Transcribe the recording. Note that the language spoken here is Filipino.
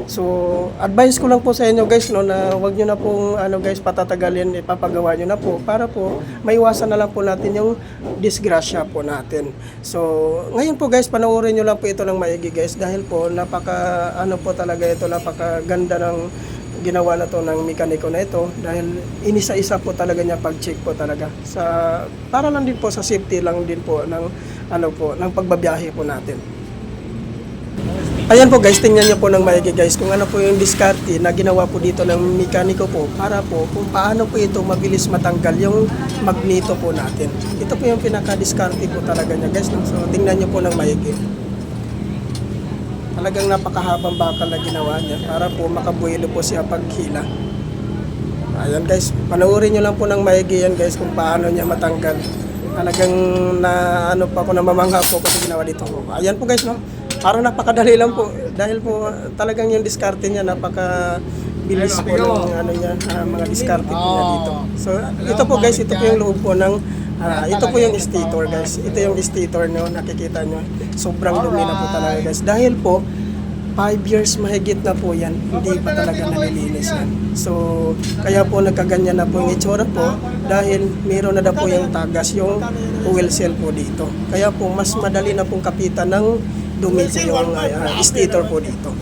So, advice ko lang po sa inyo guys no na wag niyo na pong guys patatagalin, ipapagawa niyo na po para po maiwasan na lang po natin yung disgrasya po natin. So, ngayon po guys, panoorin niyo lang po ito ng maigi guys dahil po napaka po talaga ito, napakaganda ng ginawa na to ng mekaniko na ito dahil inisa-isa po talaga niya pag-check po talaga sa para lang din po sa safety lang din po ng ng pagbabiyahe po natin. Ayan po guys, tingnan niyo po ng maigi guys kung ano po yung diskarte na ginawa po dito ng mekaniko po para po kung paano po ito mabilis matanggal yung magneto po natin. Ito po yung pinaka-diskarte po talaga niya guys. So tingnan niyo po ng maigi. Talagang napakahabang bakal na ginawa niya para po makabuelo po siya paghila. Ayan guys, panoorin niyo lang po ng maigi yan guys kung paano niya matanggal. Talagang pa ako namamangha po kasi ginawa dito. Ayan po guys no. Parang napakadali lang po dahil po talagang yung diskarte niya napakabilis po ng mga diskarte po niya dito. So ito po guys, ito po yung loob po ng ito po yung stator guys. Ito yung stator nyo, nakikita nyo. Sobrang dumi na po talaga guys. Dahil po 5 years mahigit na po yan, hindi pa talaga nalilinis yan. So kaya po nagkaganyan na po yung itsura po dahil meron na po yung tagas yung oil seal po dito. Kaya po mas madali na pong kapitan ng dumi po yung stator po dito.